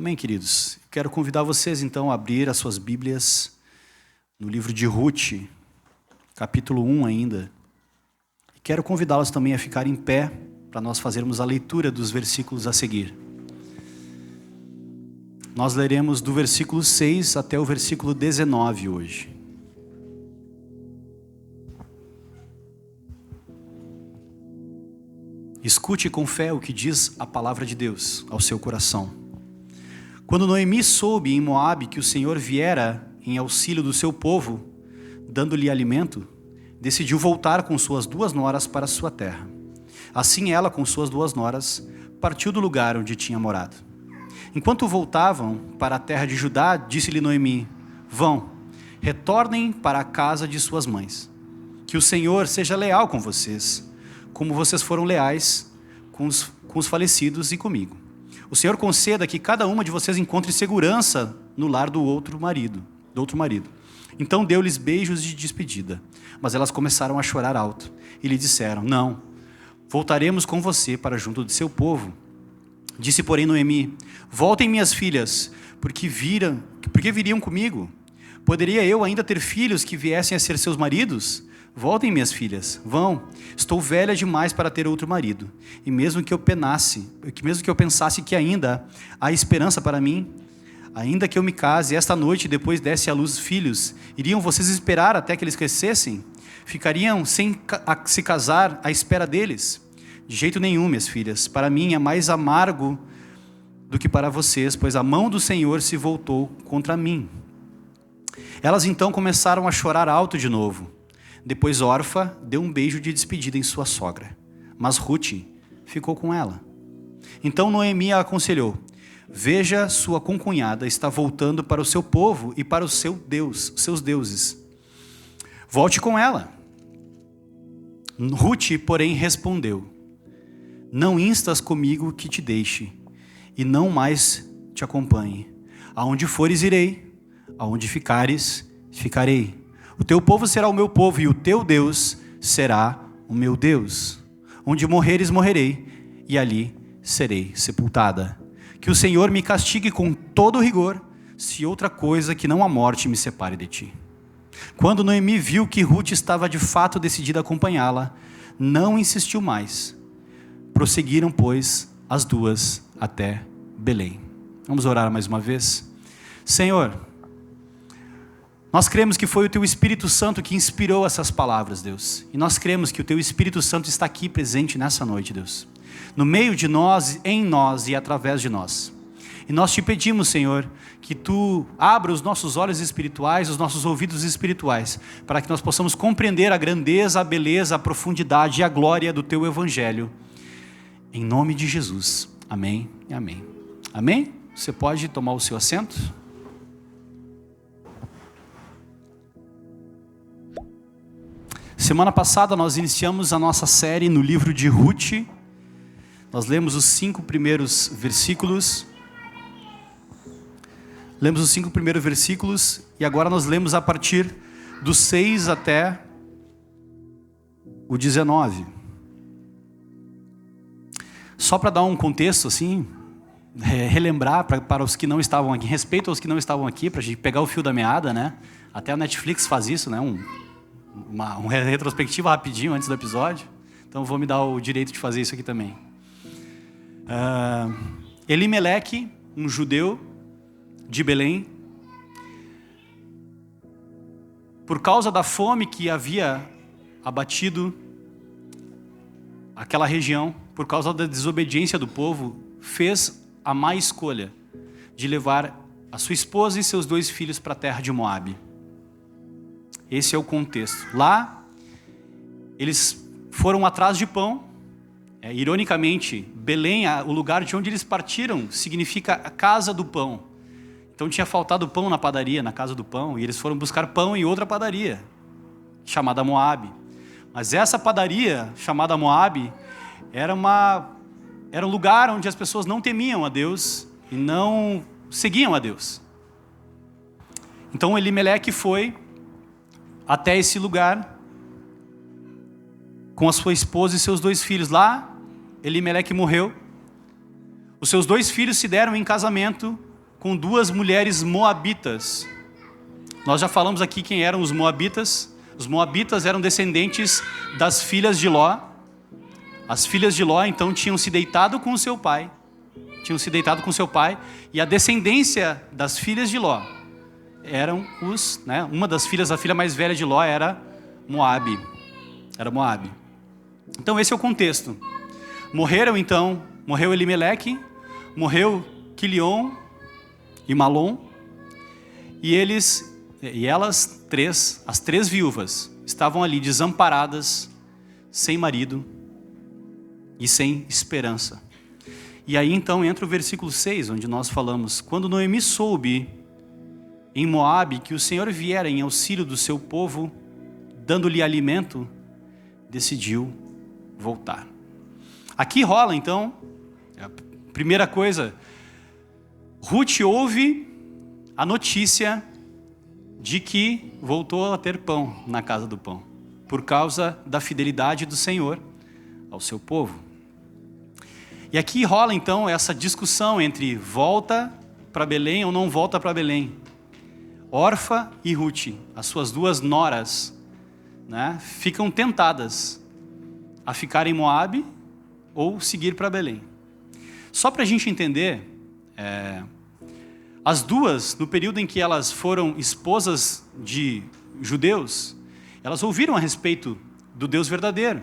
Amém, queridos? Quero convidar vocês, então, a abrir as suas Bíblias no livro de Ruth, capítulo 1 ainda. E quero convidá-los também a ficar em pé para nós fazermos a leitura dos versículos a seguir. Nós leremos do versículo 6 até o versículo 19 hoje. Escute com fé o que diz a palavra de Deus ao seu coração. Quando Noemi soube em Moabe que o Senhor viera em auxílio do seu povo, dando-lhe alimento, decidiu voltar com suas 2 noras para sua terra. Assim ela, com suas 2 noras, partiu do lugar onde tinha morado. Enquanto voltavam para a terra de Judá, disse-lhe Noemi: vão, retornem para a casa de suas mães. Que o Senhor seja leal com vocês, como vocês foram leais com os falecidos e comigo. O Senhor conceda que cada uma de vocês encontre segurança no lar do outro marido. Então deu-lhes beijos de despedida, mas elas começaram a chorar alto e lhe disseram: não, voltaremos com você para junto de seu povo. Disse, porém, Noemi: voltem, minhas filhas, porque viriam comigo? Poderia eu ainda ter filhos que viessem a ser seus maridos? Voltem, minhas filhas, vão. Estou velha demais para ter outro marido. E mesmo que eu pensasse que ainda há esperança para mim, ainda que eu me case esta noite e depois desse à luz filhos, iriam vocês esperar até que eles crescessem? Ficariam sem se casar à espera deles? De jeito nenhum, minhas filhas. Para mim é mais amargo do que para vocês, pois a mão do Senhor se voltou contra mim. Elas então começaram a chorar alto de novo. Depois Orfa deu um beijo de despedida em sua sogra, mas Ruth ficou com ela. Então Noemi a aconselhou: veja, sua concunhada está voltando para o seu povo e para o seus deuses. Volte com ela. Ruth, porém, respondeu: não instas comigo que te deixe, e não mais te acompanhe. Aonde fores, irei, aonde ficares, ficarei. O teu povo será o meu povo, e o teu Deus será o meu Deus. Onde morreres, morrerei, e ali serei sepultada. Que o Senhor me castigue com todo rigor, se outra coisa que não a morte me separe de ti. Quando Noemi viu que Ruth estava de fato decidida a acompanhá-la, não insistiu mais. Prosseguiram, pois, as duas até Belém. Vamos orar mais uma vez? Senhor, nós cremos que foi o Teu Espírito Santo que inspirou essas palavras, Deus. E nós cremos que o Teu Espírito Santo está aqui presente nessa noite, Deus. No meio de nós, em nós e através de nós. E nós te pedimos, Senhor, que Tu abra os nossos olhos espirituais, os nossos ouvidos espirituais, para que nós possamos compreender a grandeza, a beleza, a profundidade e a glória do Teu Evangelho. Em nome de Jesus. Amém e amém. Amém? Você pode tomar o seu assento? Semana passada nós iniciamos a nossa série no livro de Ruth. Nós lemos os 5 primeiros versículos. E agora nós lemos a partir do 6 até o 19. Só para dar um contexto assim, relembrar para os que não estavam aqui, respeito aos que não estavam aqui, para a gente pegar o fio da meada, né? Até a Netflix faz isso, né? Uma retrospectiva rapidinho antes do episódio. Então vou me dar o direito de fazer isso aqui também. Elimeleque, um judeu de Belém, por causa da fome que havia abatido aquela região, por causa da desobediência do povo, fez a má escolha de levar a sua esposa e seus 2 filhos para a terra de Moabe. Esse é o contexto. Lá, eles foram atrás de pão. Ironicamente, Belém, o lugar de onde eles partiram, significa a casa do pão. Então tinha faltado pão na padaria, na casa do pão, e eles foram buscar pão em outra padaria, chamada Moabe. Mas essa padaria, chamada Moabe, era um lugar onde as pessoas não temiam a Deus e não seguiam a Deus. Então Elimeleque foi até esse lugar com a sua esposa e seus 2 filhos. Lá, Elimeleque morreu. Os seus 2 filhos se deram em casamento com duas mulheres moabitas. Nós já falamos aqui quem eram os moabitas. Os moabitas eram descendentes das filhas de Ló. As filhas de Ló, então, tinham se deitado com o seu pai. E a descendência das filhas de Ló eram uma das filhas, a filha mais velha de Ló era Moabe. Então esse é o contexto. Morreu Elimeleque, morreu Quilion e Malom, e elas três, as três viúvas, estavam ali desamparadas, sem marido e sem esperança. E aí então entra o versículo 6, onde nós falamos: quando Noemi soube em Moabe que o Senhor viera em auxílio do seu povo, dando-lhe alimento, decidiu voltar. Aqui rola então, a primeira coisa, Ruth ouve a notícia de que voltou a ter pão na casa do pão, por causa da fidelidade do Senhor ao seu povo. E aqui rola então essa discussão entre volta para Belém ou não volta para Belém. Orfa e Ruth, as suas duas noras, ficam tentadas a ficar em Moabe ou seguir para Belém. Só para a gente entender, as duas, no período em que elas foram esposas de judeus, elas ouviram a respeito do Deus verdadeiro.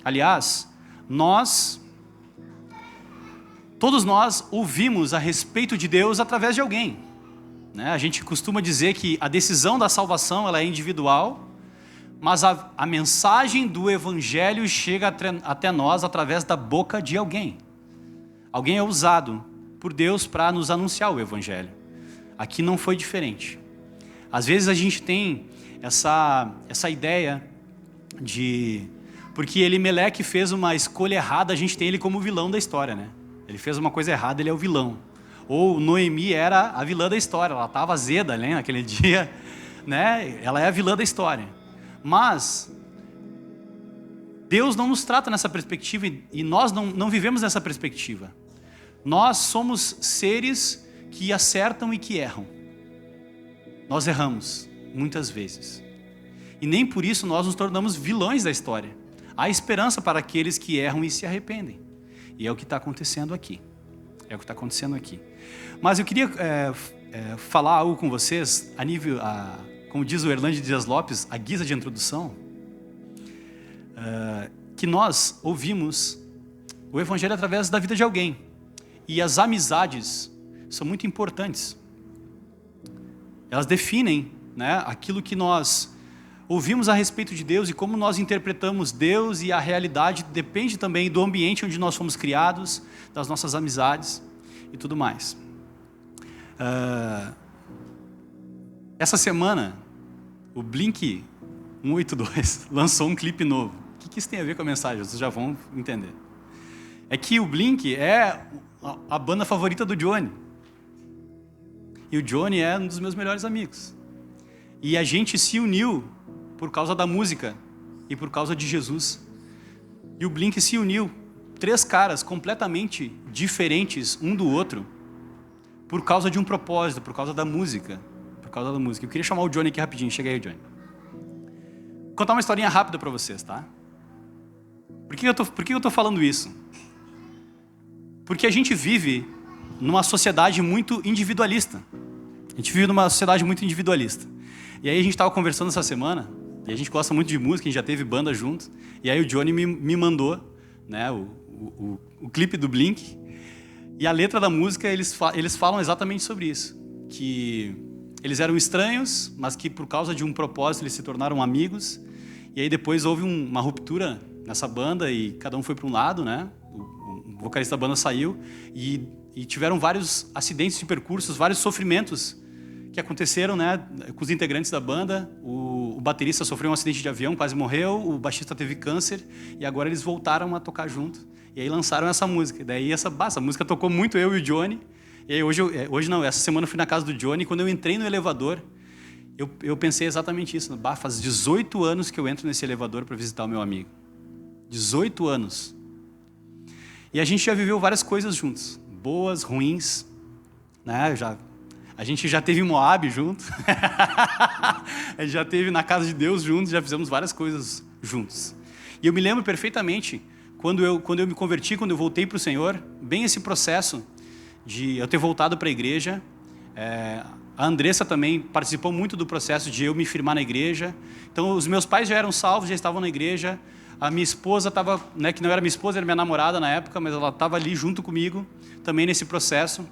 Aliás, todos nós ouvimos a respeito de Deus através de alguém. A gente costuma dizer que a decisão da salvação ela é individual, mas a mensagem do Evangelho chega até nós através da boca de alguém. Alguém é usado por Deus para nos anunciar o Evangelho. Aqui não foi diferente. Às vezes a gente tem essa ideia de... Porque Elimeleque fez uma escolha errada, a gente tem ele como vilão da história, né? Ele fez uma coisa errada, ele é o vilão. Ou Noemi era a vilã da história, ela estava azeda, né, naquele dia, ela é a vilã da história. Mas Deus não nos trata nessa perspectiva e nós não vivemos nessa perspectiva. Nós somos seres que acertam e que erram. Nós erramos, muitas vezes. E nem por isso nós nos tornamos vilões da história. Há esperança para aqueles que erram e se arrependem. E é o que está acontecendo aqui. Mas eu queria falar algo com vocês, a nível, como diz o Erlande Dias Lopes, a guisa de introdução, que nós ouvimos o Evangelho através da vida de alguém. E as amizades são muito importantes. Elas definem, aquilo que nós ouvimos a respeito de Deus e como nós interpretamos Deus, e a realidade depende também do ambiente onde nós fomos criados, das nossas amizades e tudo mais. Essa semana, o Blink 182 lançou um clipe novo. O que isso tem a ver com a mensagem? Vocês já vão entender. É que o Blink é a banda favorita do Johnny. E o Johnny é um dos meus melhores amigos. E a gente se uniu por causa da música e por causa de Jesus. E o Blink se uniu, 3 caras completamente diferentes um do outro, por causa de um propósito, por causa da música. Eu queria chamar o Johnny aqui rapidinho. Chega aí, Johnny. Vou contar uma historinha rápida para vocês, tá? Por que eu estou falando isso? Porque a gente vive numa sociedade muito individualista. E aí a gente estava conversando essa semana, e a gente gosta muito de música, a gente já teve banda junto, e aí o Johnny me mandou, o clipe do Blink, e a letra da música, eles falam exatamente sobre isso, que eles eram estranhos, mas que por causa de um propósito eles se tornaram amigos, e aí depois houve uma ruptura nessa banda, e cada um foi para um lado, o vocalista da banda saiu, e tiveram vários acidentes de percursos, vários sofrimentos que aconteceram, com os integrantes da banda. O baterista sofreu um acidente de avião, quase morreu, o baixista teve câncer, e agora eles voltaram a tocar junto, e aí lançaram essa música. E daí essa música tocou muito eu e o Johnny, e aí essa semana eu fui na casa do Johnny, e quando eu entrei no elevador, eu pensei exatamente isso. Faz 18 anos que eu entro nesse elevador para visitar o meu amigo. 18 anos. E a gente já viveu várias coisas juntos, boas, ruins, A gente já teve em Moab junto. A gente já teve na casa de Deus juntos, já fizemos várias coisas juntos. E eu me lembro perfeitamente, quando eu me converti, quando eu voltei para o Senhor, bem esse processo de eu ter voltado para a igreja. A Andressa também participou muito do processo de eu me firmar na igreja. Então, os meus pais já eram salvos, já estavam na igreja. A minha esposa estava, né, que não era minha esposa, era minha namorada na época, mas ela estava ali junto comigo, também nesse processo.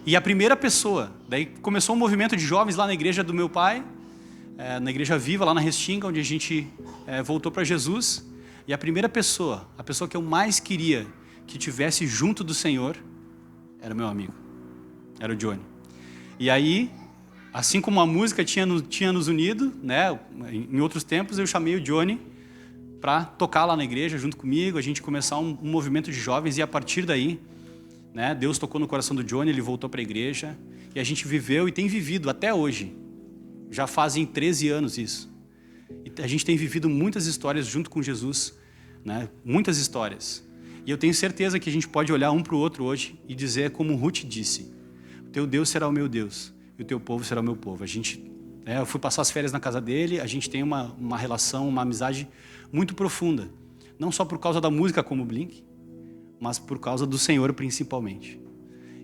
E a primeira pessoa, daí começou um movimento de jovens lá na igreja do meu pai, na Igreja Viva, lá na Restinga, onde a gente voltou para Jesus. E a primeira pessoa, a pessoa que eu mais queria que tivesse junto do Senhor, era meu amigo, era o Johnny. E aí, assim como a música tinha nos unido, né, em outros tempos, eu chamei o Johnny para tocar lá na igreja junto comigo, a gente começar um movimento de jovens, e a partir daí, né, Deus tocou no coração do Johnny, ele voltou para a igreja, e a gente viveu e tem vivido até hoje. Já fazem 13 anos isso. E a gente tem vivido muitas histórias junto com Jesus, né, muitas histórias. E eu tenho certeza que a gente pode olhar um para o outro hoje e dizer como Ruth disse: o teu Deus será o meu Deus, e o teu povo será o meu povo. Eu fui passar as férias na casa dele, a gente tem uma relação, uma amizade muito profunda. Não só por causa da música como Blink, mas por causa do Senhor principalmente.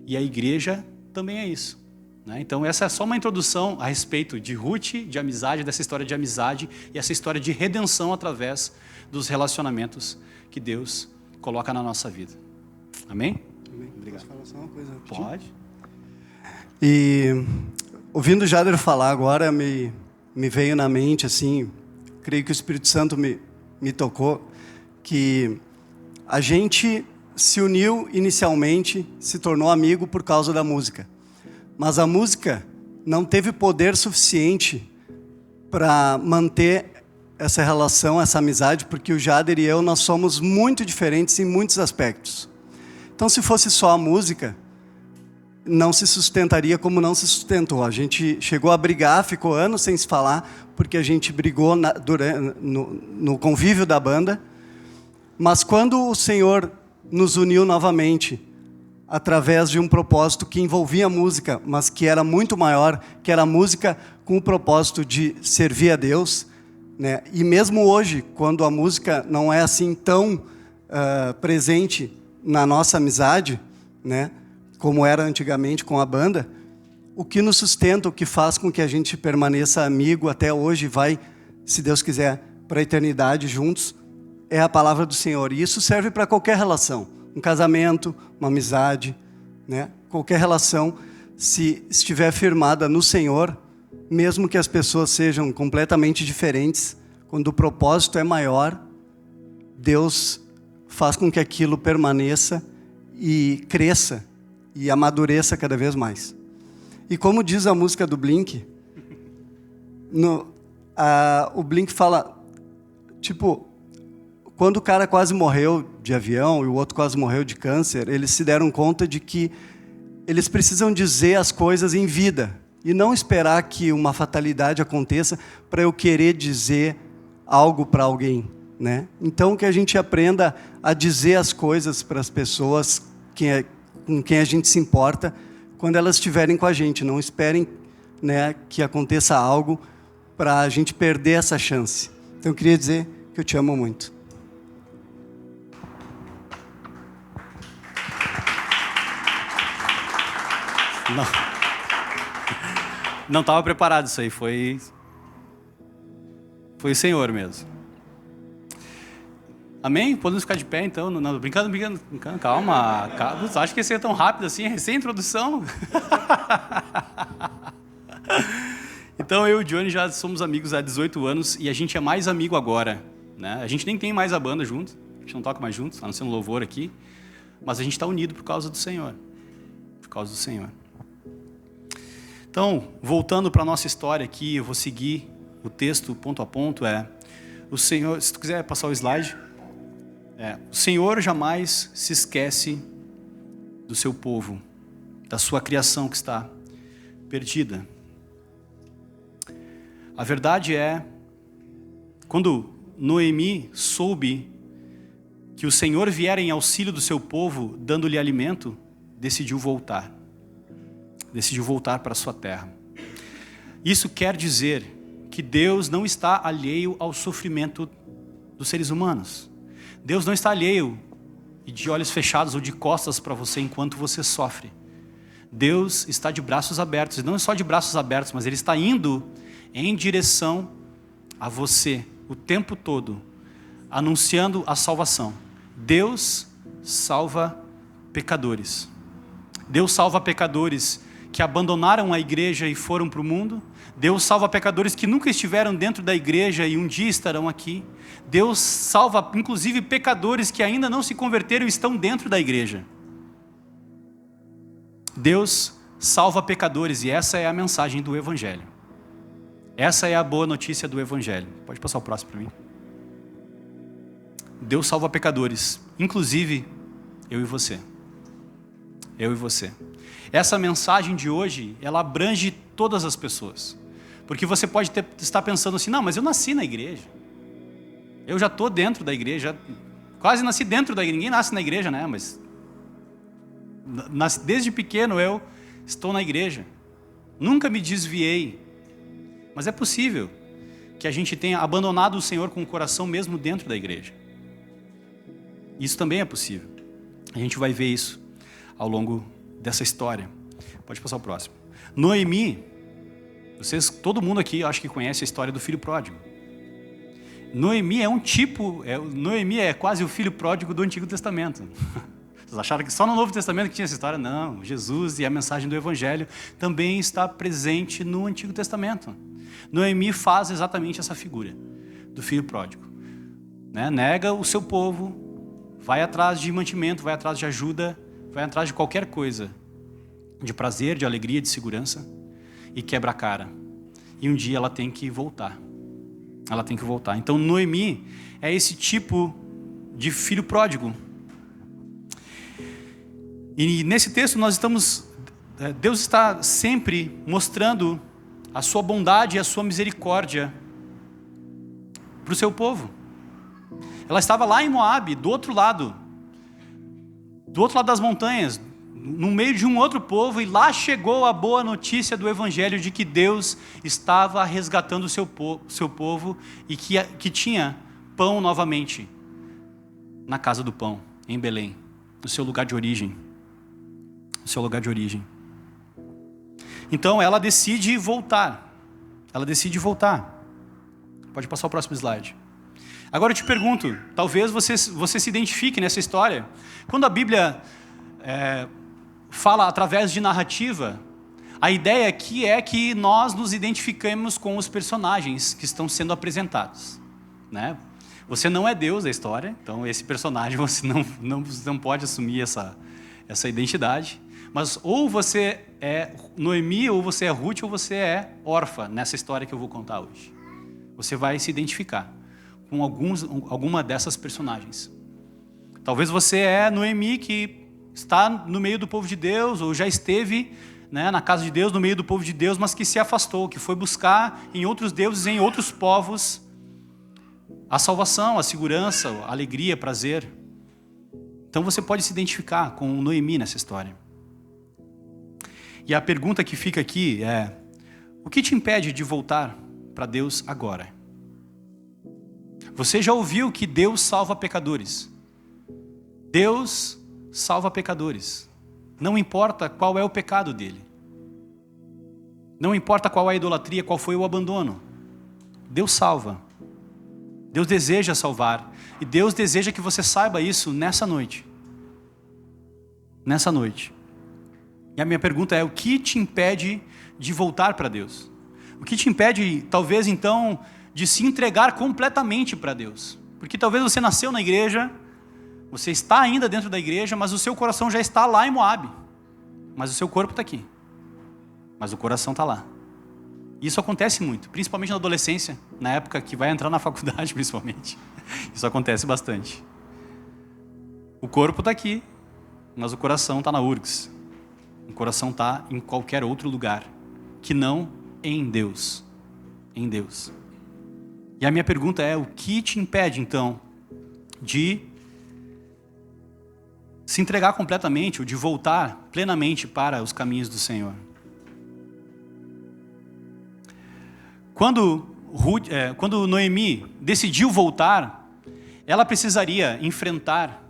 E a igreja também é isso, né? Então essa é só uma introdução a respeito de Ruth, de amizade, dessa história de amizade e essa história de redenção através dos relacionamentos que Deus coloca na nossa vida. Amém? Amém. Obrigado. Posso falar só uma coisa rapidinho? Pode. E ouvindo o Jader falar agora, me veio na mente, assim, creio que o Espírito Santo me tocou, que a gente se uniu inicialmente, se tornou amigo por causa da música. Mas a música não teve poder suficiente para manter essa relação, essa amizade, porque o Jader e eu, nós somos muito diferentes em muitos aspectos. Então, se fosse só a música, não se sustentaria como não se sustentou. A gente chegou a brigar, ficou anos sem se falar, porque a gente brigou no convívio da banda. Mas quando o Senhor nos uniu novamente, através de um propósito que envolvia a música, mas que era muito maior, que era a música com o propósito de servir a Deus, né? E mesmo hoje, quando a música não é assim tão presente na nossa amizade, né, como era antigamente com a banda, o que nos sustenta, o que faz com que a gente permaneça amigo até hoje, vai, se Deus quiser, para a eternidade juntos, é a palavra do Senhor. E isso serve para qualquer relação, um casamento, uma amizade, né? Qualquer relação, se estiver firmada no Senhor, mesmo que as pessoas sejam completamente diferentes, quando o propósito é maior, Deus faz com que aquilo permaneça e cresça e amadureça cada vez mais. E como diz a música do Blink, o Blink fala, tipo, quando o cara quase morreu de avião e o outro quase morreu de câncer, eles se deram conta de que eles precisam dizer as coisas em vida e não esperar que uma fatalidade aconteça para eu querer dizer algo para alguém, né? Então, que a gente aprenda a dizer as coisas para as pessoas com quem a gente se importa quando elas estiverem com a gente. Não esperem, né, que aconteça algo para a gente perder essa chance. Então, eu queria dizer que eu te amo muito. Não estava preparado isso aí, foi o Senhor mesmo. Amém? Podemos ficar de pé então? Não, brincando, calma. Acho que ia ser tão rápido assim, recém-introdução. Então eu e o Johnny já somos amigos há 18 anos e a gente é mais amigo agora, né? A gente nem tem mais a banda junto, a gente não toca mais juntos, a não ser no louvor aqui, mas a gente está unido por causa do Senhor. Por causa do Senhor. Então, voltando para a nossa história aqui, eu vou seguir o texto ponto a ponto. O Senhor, se tu quiser passar o slide. O Senhor jamais se esquece do seu povo, da sua criação que está perdida. A verdade é, quando Noemi soube que o Senhor viera em auxílio do seu povo, dando-lhe alimento, decidiu voltar. decidiu voltar para a sua terra. Isso quer dizer que Deus não está alheio ao sofrimento dos seres humanos. Deus não está alheio e de olhos fechados ou de costas para você enquanto você sofre. Deus está de braços abertos, e não só de braços abertos, mas Ele está indo em direção a você o tempo todo, anunciando a salvação. Deus salva pecadores. Deus salva pecadores que abandonaram a igreja e foram para o mundo. Deus salva pecadores que nunca estiveram dentro da igreja e um dia estarão aqui. Deus salva, inclusive, pecadores que ainda não se converteram e estão dentro da igreja. Deus salva pecadores, e essa é a mensagem do Evangelho. Essa é a boa notícia do Evangelho. Pode passar o próximo para mim. Deus salva pecadores, inclusive eu e você. Eu e você. Essa mensagem de hoje, ela abrange todas as pessoas. Porque você pode estar pensando assim, não, mas eu nasci na igreja. Eu já estou dentro da igreja, quase nasci dentro da igreja. Ninguém nasce na igreja, né? Mas desde pequeno eu estou na igreja. Nunca me desviei. Mas é possível que a gente tenha abandonado o Senhor com o coração mesmo dentro da igreja. Isso também é possível. A gente vai ver isso ao longo dessa história. Pode passar o próximo. Noemi, todo mundo aqui acho que conhece a história do filho pródigo. Noemi Noemi é quase o filho pródigo do Antigo Testamento. Vocês acharam que só no Novo Testamento que tinha essa história? Não, Jesus e a mensagem do Evangelho também está presente no Antigo Testamento. Noemi faz exatamente essa figura do filho pródigo. Nega o seu povo, vai atrás de mantimento, vai atrás de ajuda, vai atrás de qualquer coisa, de prazer, de alegria, de segurança, e quebra a cara. E um dia ela tem que voltar. Ela tem que voltar. Então Noemi é esse tipo de filho pródigo. E nesse texto Deus está sempre mostrando a sua bondade e a sua misericórdia para o seu povo. Ela estava lá em Moabe, do outro lado das montanhas, no meio de um outro povo, e lá chegou a boa notícia do Evangelho de que Deus estava resgatando o seu povo e que tinha pão novamente na casa do pão, em Belém, no seu lugar de origem. Então ela decide voltar. Pode passar o próximo slide. Agora eu te pergunto, talvez você se identifique nessa história. Quando a Bíblia fala através de narrativa, a ideia aqui é que nós nos identificamos com os personagens que estão sendo apresentados, né? Você não é Deus da história, então esse personagem você não pode assumir essa identidade. Mas ou você é Noemi, ou você é Ruth, ou você é órfã nessa história que eu vou contar hoje. Você vai se identificar com alguma dessas personagens. Talvez você é Noemi, que está no meio do povo de Deus, ou já esteve na casa de Deus, no meio do povo de Deus, mas que se afastou, que foi buscar em outros deuses, em outros povos, a salvação, a segurança, a alegria, prazer. Então você pode se identificar com Noemi nessa história. E a pergunta que fica aqui é: o que te impede de voltar para Deus agora? Você já ouviu que Deus salva pecadores? Deus salva pecadores. Não importa qual é o pecado dele. Não importa qual é a idolatria, qual foi o abandono. Deus salva. Deus deseja salvar. E Deus deseja que você saiba isso nessa noite. Nessa noite. E a minha pergunta é: o que te impede de voltar para Deus? O que te impede, talvez então, de se entregar completamente para Deus? Porque talvez você nasceu na igreja, você está ainda dentro da igreja, mas o seu coração já está lá em Moabe. Mas o seu corpo está aqui. Mas o coração está lá. Isso acontece muito, principalmente na adolescência, na época que vai entrar na faculdade, principalmente. Isso acontece bastante. O corpo está aqui, mas o coração está na URGS. O coração está em qualquer outro lugar, que não em Deus. Em Deus. E a minha pergunta é: o que te impede, então, de se entregar completamente, ou de voltar plenamente para os caminhos do Senhor? Quando Noemi decidiu voltar, ela precisaria enfrentar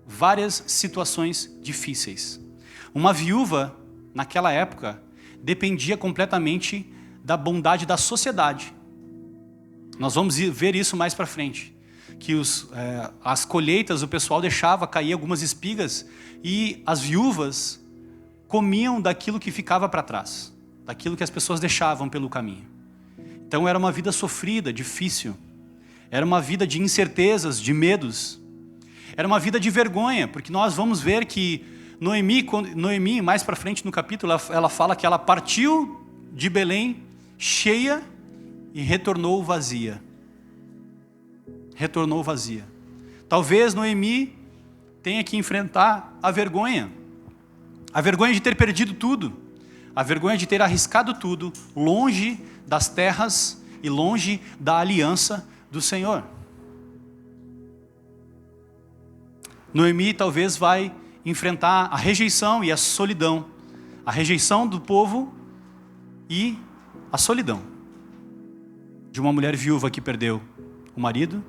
várias situações difíceis. Uma viúva, naquela época, dependia completamente da bondade da sociedade. Nós vamos ver isso mais para frente. Que as colheitas, o pessoal deixava cair algumas espigas e as viúvas comiam daquilo que ficava para trás, daquilo que as pessoas deixavam pelo caminho. Então era uma vida sofrida, difícil. Era uma vida de incertezas, de medos. Era uma vida de vergonha, porque nós vamos ver que Noemi, mais para frente no capítulo, ela fala que ela partiu de Belém cheia e retornou vazia. Retornou vazia. Talvez Noemi tenha que enfrentar a vergonha de ter perdido tudo, a vergonha de ter arriscado tudo, longe das terras e longe da aliança do Senhor. Noemi talvez vai enfrentar a rejeição e a solidão, a rejeição do povo e a solidão de uma mulher viúva que perdeu o marido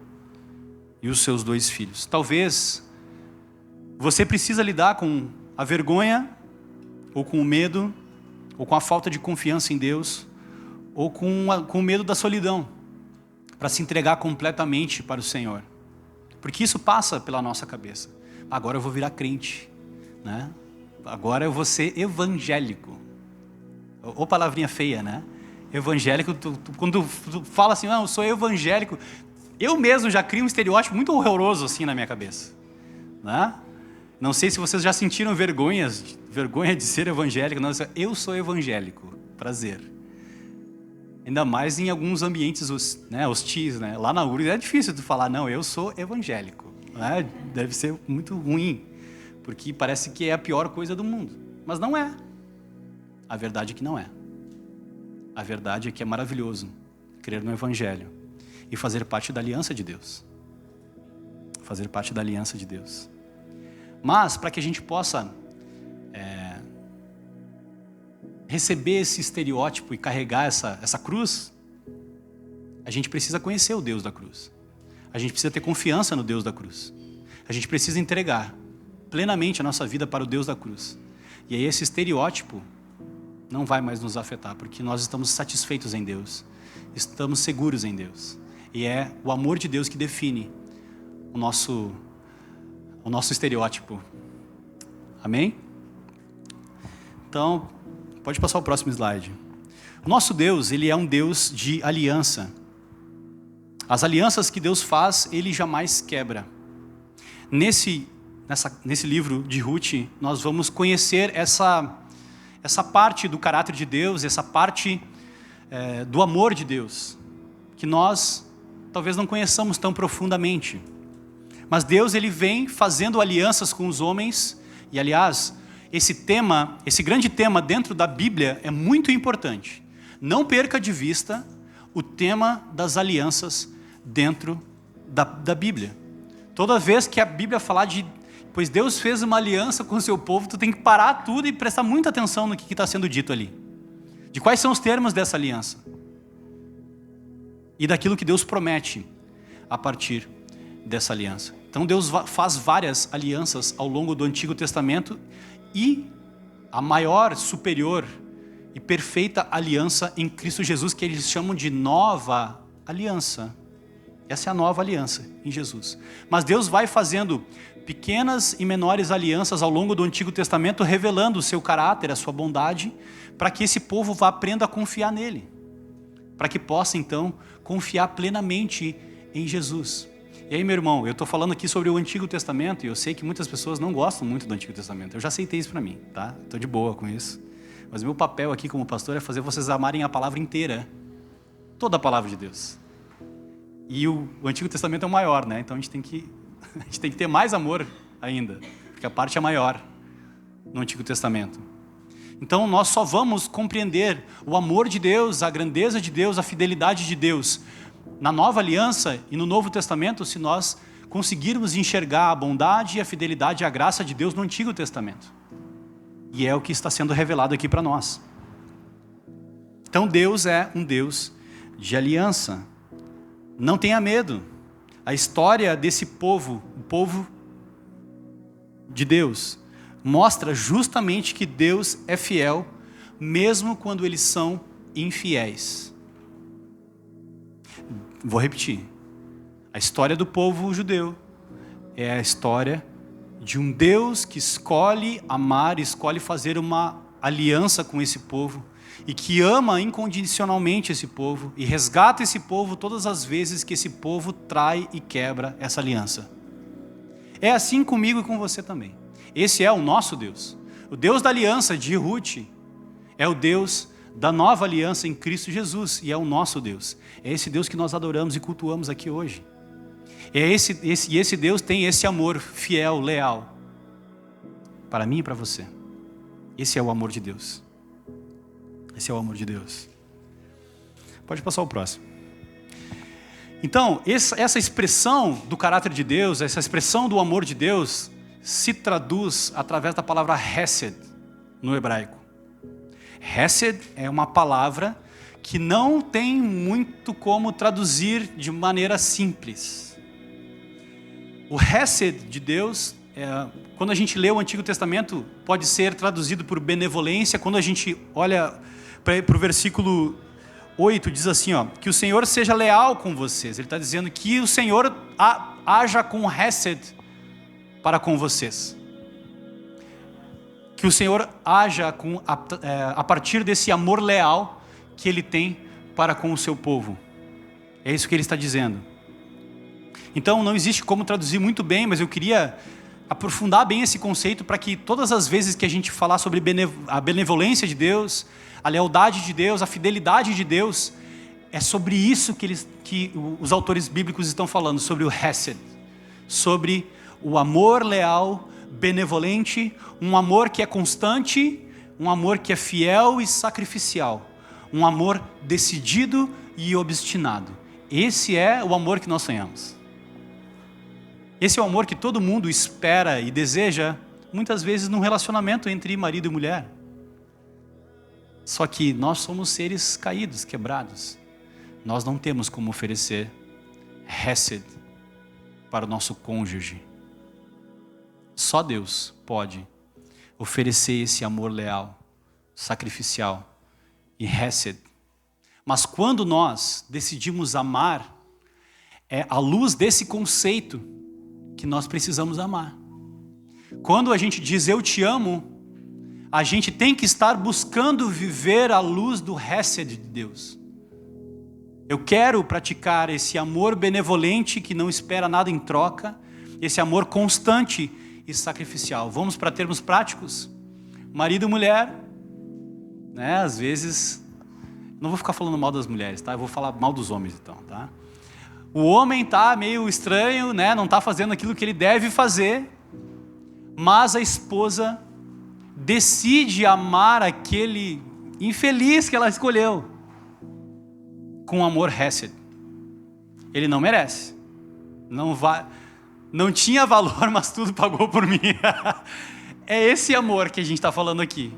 e os seus 2 filhos. Talvez você precisa lidar com a vergonha, ou com o medo, ou com a falta de confiança em Deus, ou com o medo da solidão, para se entregar completamente para o Senhor. Porque isso passa pela nossa cabeça. Agora eu vou virar crente, né? Agora eu vou ser evangélico. Ou palavrinha feia, né? Evangélico, quando tu fala assim, não, eu sou evangélico, eu mesmo já crio um estereótipo muito horroroso assim na minha cabeça, né? Não sei se vocês já sentiram vergonha de ser evangélico. Não, eu sou evangélico, prazer. Ainda mais em alguns ambientes hostis, né? Lá na URGS é difícil tu falar, não, eu sou evangélico, né? Deve ser muito ruim, porque parece que é a pior coisa do mundo. Mas não é. A verdade é que não é. A verdade é que é maravilhoso crer no Evangelho e fazer parte da aliança de Deus. Fazer parte da aliança de Deus. Mas, para que a gente possa receber esse estereótipo e carregar essa cruz, a gente precisa conhecer o Deus da cruz. A gente precisa ter confiança no Deus da cruz. A gente precisa entregar plenamente a nossa vida para o Deus da cruz. E aí esse estereótipo não vai mais nos afetar, porque nós estamos satisfeitos em Deus. Estamos seguros em Deus. E é o amor de Deus que define o nosso estereótipo. Amém? Então, pode passar o próximo slide. O nosso Deus, Ele é um Deus de aliança. As alianças que Deus faz, Ele jamais quebra. Nesse livro de Ruth, nós vamos conhecer essa parte do caráter de Deus, essa parte do amor de Deus, que nós talvez não conheçamos tão profundamente. Mas Deus, Ele vem fazendo alianças com os homens, e aliás, esse grande tema dentro da Bíblia é muito importante. Não perca de vista o tema das alianças dentro da Bíblia. Toda vez que a Bíblia falar pois Deus fez uma aliança com o seu povo, tu tem que parar tudo e prestar muita atenção no que está sendo dito ali. De quais são os termos dessa aliança. E daquilo que Deus promete a partir dessa aliança. Então Deus faz várias alianças ao longo do Antigo Testamento e a maior, superior e perfeita aliança em Cristo Jesus, que eles chamam de nova aliança. Essa é a nova aliança em Jesus. Mas Deus vai fazendo pequenas e menores alianças ao longo do Antigo Testamento, revelando o seu caráter, a sua bondade, para que esse povo aprenda a confiar nele. Para que possa, então, confiar plenamente em Jesus. E aí, meu irmão, eu estou falando aqui sobre o Antigo Testamento, e eu sei que muitas pessoas não gostam muito do Antigo Testamento. Eu já aceitei isso para mim, tá? Estou de boa com isso. Mas o meu papel aqui como pastor é fazer vocês amarem a palavra inteira. Toda a palavra de Deus. E o Antigo Testamento é o maior, né? Então a gente tem que ter mais amor ainda, porque a parte é maior no Antigo Testamento. Então nós só vamos compreender o amor de Deus, a grandeza de Deus, a fidelidade de Deus na Nova Aliança e no Novo Testamento, se nós conseguirmos enxergar a bondade, a fidelidade e a graça de Deus no Antigo Testamento. E é o que está sendo revelado aqui para nós. Então Deus é um Deus de aliança. Não tenha medo. A história desse povo, o povo de Deus, mostra justamente que Deus é fiel, mesmo quando eles são infiéis. Vou repetir. A história do povo judeu é a história de um Deus que escolhe amar, escolhe fazer uma aliança com esse povo e que ama incondicionalmente esse povo e resgata esse povo todas as vezes que esse povo trai e quebra essa aliança. É assim comigo e com você também. Esse é o nosso Deus. O Deus da aliança de Ruth é o Deus da nova aliança em Cristo Jesus e é o nosso Deus. É esse Deus que nós adoramos e cultuamos aqui hoje. Esse Deus tem esse amor fiel, leal, para mim e para você. Esse é o amor de Deus. Esse é o amor de Deus. Pode passar o próximo. Então, essa expressão do caráter de Deus, essa expressão do amor de Deus, se traduz através da palavra Hesed no hebraico. Hesed é uma palavra que não tem muito como traduzir de maneira simples. O Hesed de Deus, quando a gente lê o Antigo Testamento, pode ser traduzido por benevolência. Quando a gente olha para o versículo 8, diz assim, que o Senhor seja leal com vocês. Ele está dizendo que o Senhor haja com Hesed para com vocês. Que o Senhor haja a partir desse amor leal que Ele tem para com o seu povo. É isso que Ele está dizendo. Então não existe como traduzir muito bem, mas eu queria aprofundar bem esse conceito para que todas as vezes que a gente falar sobre a benevolência de Deus, a lealdade de Deus, a fidelidade de Deus, é sobre isso que os autores bíblicos estão falando, sobre o Hesed, sobre o amor leal, benevolente, um amor que é constante, um amor que é fiel e sacrificial, um amor decidido e obstinado. Esse é o amor que nós sonhamos. Esse é o amor que todo mundo espera e deseja, muitas vezes num relacionamento entre marido e mulher. Só que nós somos seres caídos, quebrados. Nós não temos como oferecer Hesed para o nosso cônjuge. Só Deus pode oferecer esse amor leal, sacrificial e Hesed. Mas quando nós decidimos amar, é à luz desse conceito que nós precisamos amar. Quando a gente diz eu te amo, a gente tem que estar buscando viver à luz do Hesed de Deus. Eu quero praticar esse amor benevolente que não espera nada em troca, esse amor constante e sacrificial. Vamos para termos práticos? Marido e mulher, né? Às vezes, não vou ficar falando mal das mulheres, tá? Eu vou falar mal dos homens então, tá? O homem tá meio estranho, né? Não tá fazendo aquilo que ele deve fazer, mas a esposa decide amar aquele infeliz que ela escolheu com amor Hesed. Ele não merece, não tinha valor, mas tudo pagou por mim. É esse amor que a gente está falando aqui.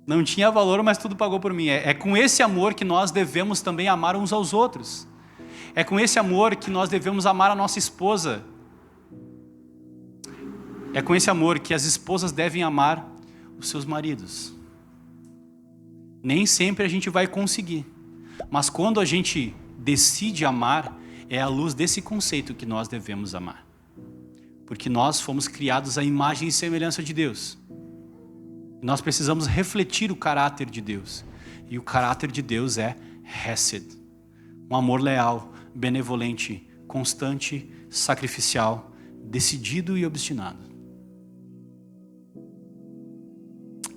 Não tinha valor, mas tudo pagou por mim. É com esse amor que nós devemos também amar uns aos outros. É com esse amor que nós devemos amar a nossa esposa. É com esse amor que as esposas devem amar os seus maridos. Nem sempre a gente vai conseguir, mas quando a gente decide amar, é à luz desse conceito que nós devemos amar. Porque nós fomos criados à imagem e semelhança de Deus. Nós precisamos refletir o caráter de Deus. E o caráter de Deus é Hesed. Um amor leal, benevolente, constante, sacrificial, decidido e obstinado.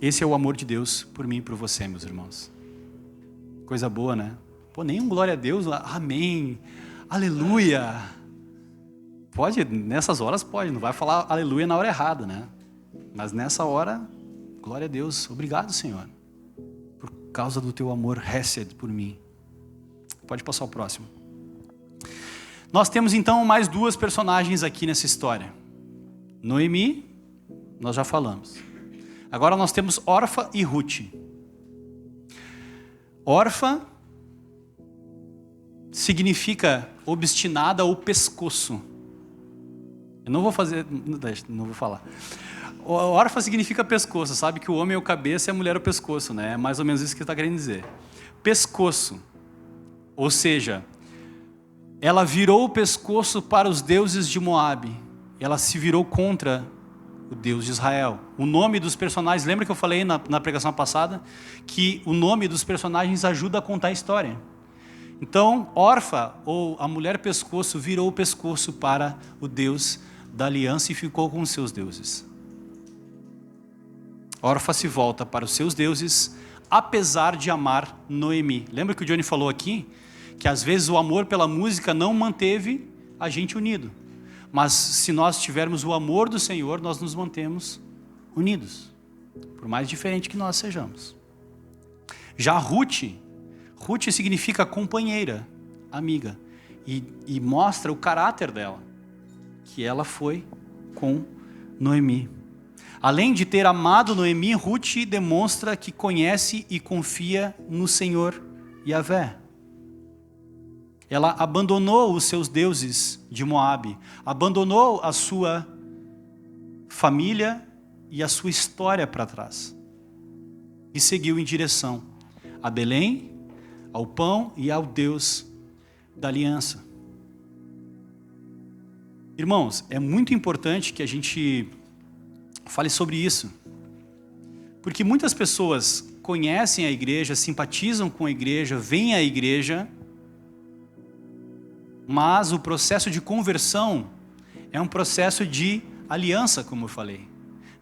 Esse é o amor de Deus por mim e por você, meus irmãos. Coisa boa, né? Pô, nem um glória a Deus, amém, aleluia. Pode, nessas horas pode, não vai falar aleluia na hora errada, né? Mas nessa hora, glória a Deus, obrigado, Senhor, por causa do teu amor Hesed por mim. Pode passar o próximo. Nós temos então mais duas personagens aqui nessa história. Noemi, nós já falamos. Agora nós temos Orfa e Ruth. Orfa significa obstinada ou pescoço. Eu não vou falar. Órfã significa pescoço, sabe que o homem é o cabeça e a mulher é o pescoço, né? É mais ou menos isso que está querendo dizer. Pescoço, ou seja, ela virou o pescoço para os deuses de Moabe. Ela se virou contra o Deus de Israel. O nome dos personagens, lembra que eu falei na pregação passada? Que o nome dos personagens ajuda a contar a história. Então, Orfa, ou a mulher pescoço, virou o pescoço para o Deus da aliança e ficou com os seus deuses. Orfa se volta para os seus deuses, apesar de amar Noemi. Lembra que o Johnny falou aqui? Que às vezes o amor pela música não manteve a gente unido. Mas se nós tivermos o amor do Senhor, nós nos mantemos unidos. Por mais diferente que nós sejamos. Já Ruth significa companheira, amiga. E mostra o caráter dela. Que ela foi com Noemi. Além de ter amado Noemi, Ruth demonstra que conhece e confia no Senhor Yahvé. Ela abandonou os seus deuses de Moabe, abandonou a sua família e a sua história para trás. E seguiu em direção a Belém, ao pão e ao Deus da aliança. Irmãos, é muito importante que a gente fale sobre isso. Porque muitas pessoas conhecem a igreja, simpatizam com a igreja, vêm à igreja, mas o processo de conversão é um processo de aliança, como eu falei.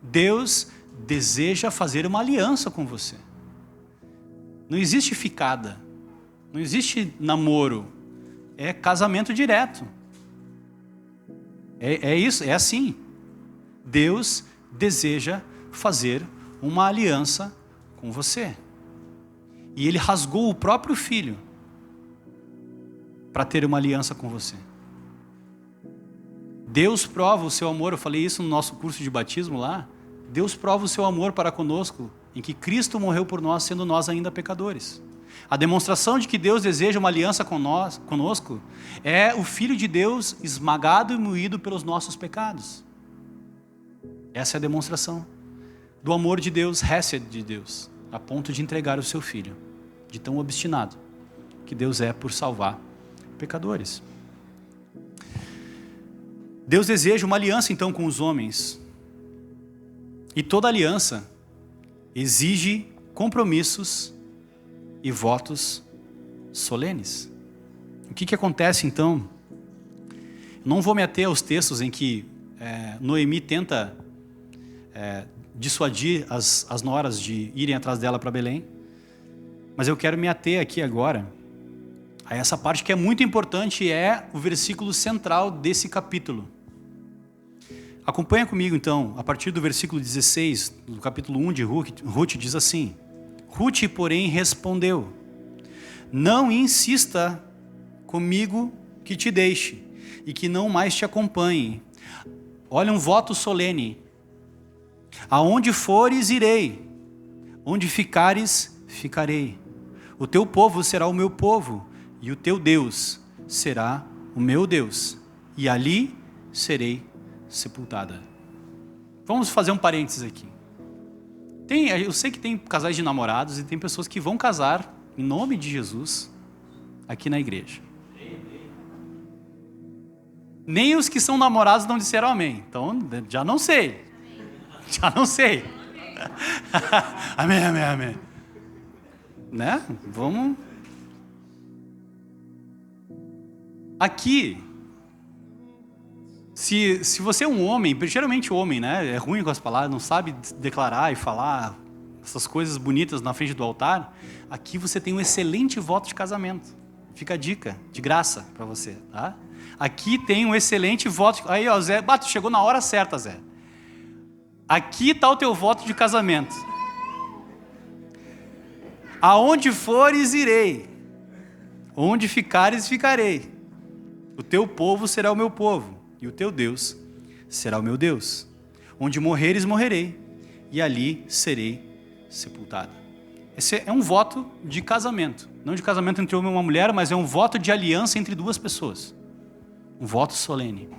Deus deseja fazer uma aliança com você. Não existe ficada, não existe namoro, é casamento direto. É isso, é assim. Deus deseja fazer uma aliança com você. E Ele rasgou o próprio Filho para ter uma aliança com você. Deus prova o seu amor, eu falei isso no nosso curso de batismo lá. Deus prova o seu amor para conosco, em que Cristo morreu por nós, sendo nós ainda pecadores. A demonstração de que Deus deseja uma aliança conosco é o Filho de Deus esmagado e moído pelos nossos pecados. Essa é a demonstração do amor de Deus, Hesed de Deus, a ponto de entregar o seu Filho, de tão obstinado que Deus é por salvar pecadores. Deus deseja uma aliança então com os homens. E toda aliança exige compromissos e votos solenes. O que acontece então? Não vou me ater aos textos em que Noemi tenta dissuadir as noras de irem atrás dela para Belém, mas eu quero me ater aqui agora a essa parte que é muito importante, é o versículo central desse capítulo. Acompanha comigo então, a partir do versículo 16, do capítulo 1 de Ruth, diz assim: Ruth, porém, respondeu: não insista comigo que te deixe e que não mais te acompanhe. Olha, um voto solene. Aonde fores, irei. Onde ficares, ficarei. O teu povo será o meu povo, e o teu Deus será o meu Deus. E ali serei sepultada. Vamos fazer um parênteses aqui. Eu sei que tem casais de namorados e tem pessoas que vão casar em nome de Jesus aqui na igreja. Nem os que são namorados não disseram amém. Então, já não sei. Já não sei. Amém, amém, amém. Né? Vamos. Aqui, se você é um homem, geralmente homem, né? É ruim com as palavras, não sabe declarar e falar essas coisas bonitas na frente do altar. Aqui você tem um excelente voto de casamento. Fica a dica, de graça para você, tá? Aqui tem um excelente voto. Aí, ó, Zé, tu chegou na hora certa, Zé. Aqui está o teu voto de casamento. Aonde fores, irei. Onde ficares, ficarei. O teu povo será o meu povo, e o teu Deus será o meu Deus. Onde morreres, morrerei, e ali serei sepultada. Esse é um voto de casamento. Não de casamento entre homem e uma mulher, mas é um voto de aliança entre duas pessoas. Um voto solene.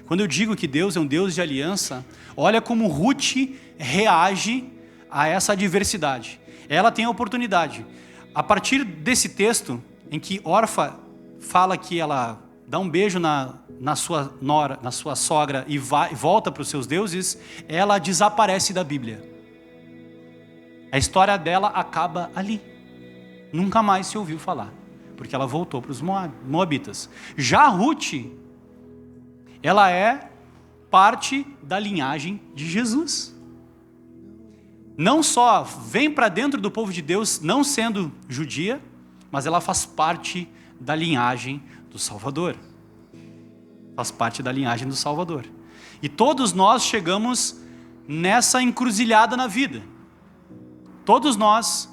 Quando eu digo que Deus é um Deus de aliança, olha como Ruth reage a essa adversidade. Ela tem a oportunidade. A partir desse texto, em que Orfa fala que ela dá um beijo na sua nora, na sua sogra e volta para os seus deuses, ela desaparece da Bíblia. A história dela acaba ali. Nunca mais se ouviu falar, porque ela voltou para os moabitas. Já Ruth, ela é parte da linhagem de Jesus. Não só vem para dentro do povo de Deus, não sendo judia, mas ela faz parte da linhagem do Salvador. Faz parte da linhagem do Salvador. E todos nós chegamos nessa encruzilhada na vida. Todos nós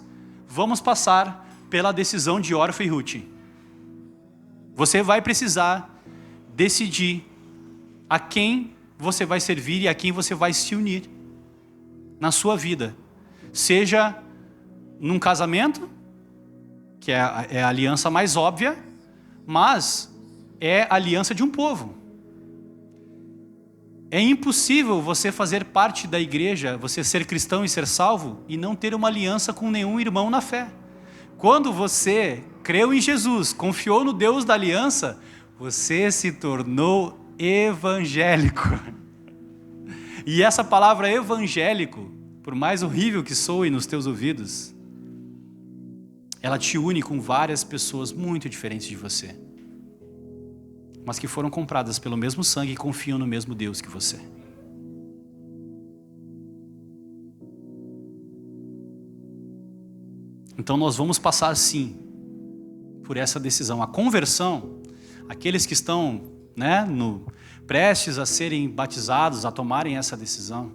vamos passar pela decisão de Orfa e Ruth. Você vai precisar decidir a quem você vai servir e a quem você vai se unir na sua vida. Seja num casamento, que é a aliança mais óbvia, mas é a aliança de um povo. É impossível você fazer parte da igreja, você ser cristão e ser salvo, e não ter uma aliança com nenhum irmão na fé. Quando você creu em Jesus, confiou no Deus da aliança, você se tornou evangélico. E essa palavra evangélico, por mais horrível que soe nos teus ouvidos, ela te une com várias pessoas muito diferentes de você, mas que foram compradas pelo mesmo sangue e confiam no mesmo Deus que você. Então nós vamos passar sim por essa decisão. A conversão, aqueles que estão prestes a serem batizados, a tomarem essa decisão,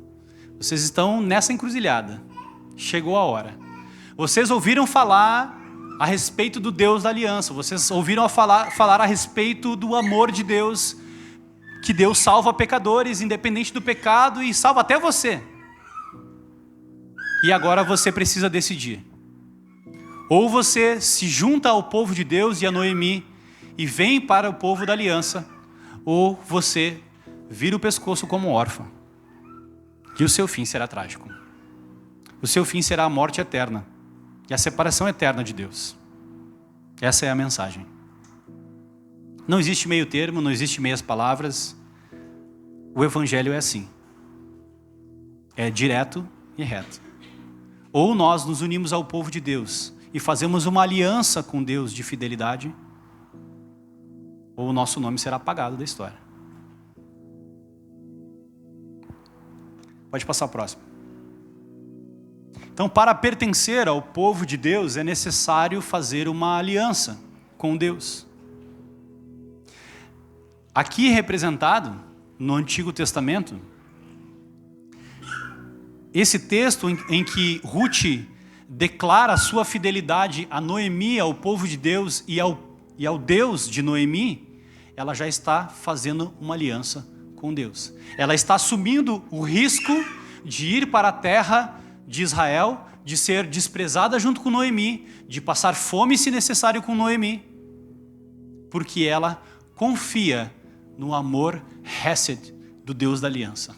vocês estão nessa encruzilhada. Chegou a hora. Vocês ouviram falar a respeito do Deus da aliança. Vocês ouviram falar a respeito do amor de Deus, que Deus salva pecadores, independente do pecado, e salva até você. E agora você precisa decidir. Ou você se junta ao povo de Deus e a Noemi e vem para o povo da aliança, ou você vira o pescoço como órfã. E o seu fim será trágico. O seu fim será a morte eterna e a separação eterna de Deus. Essa é a mensagem. Não existe meio termo, não existe meias palavras. O evangelho é assim. É direto e reto. Ou nós nos unimos ao povo de Deus e fazemos uma aliança com Deus de fidelidade, ou o nosso nome será apagado da história. Pode passar o próximo. Então, para pertencer ao povo de Deus, é necessário fazer uma aliança com Deus. Aqui representado, no Antigo Testamento, esse texto em que Ruth declara a sua fidelidade a Noemi, ao povo de Deus e ao Deus de Noemi, ela já está fazendo uma aliança com Deus. Ela está assumindo o risco de ir para a terra de Israel, de ser desprezada junto com Noemi, de passar fome se necessário com Noemi, porque ela confia no amor Hesed do Deus da aliança.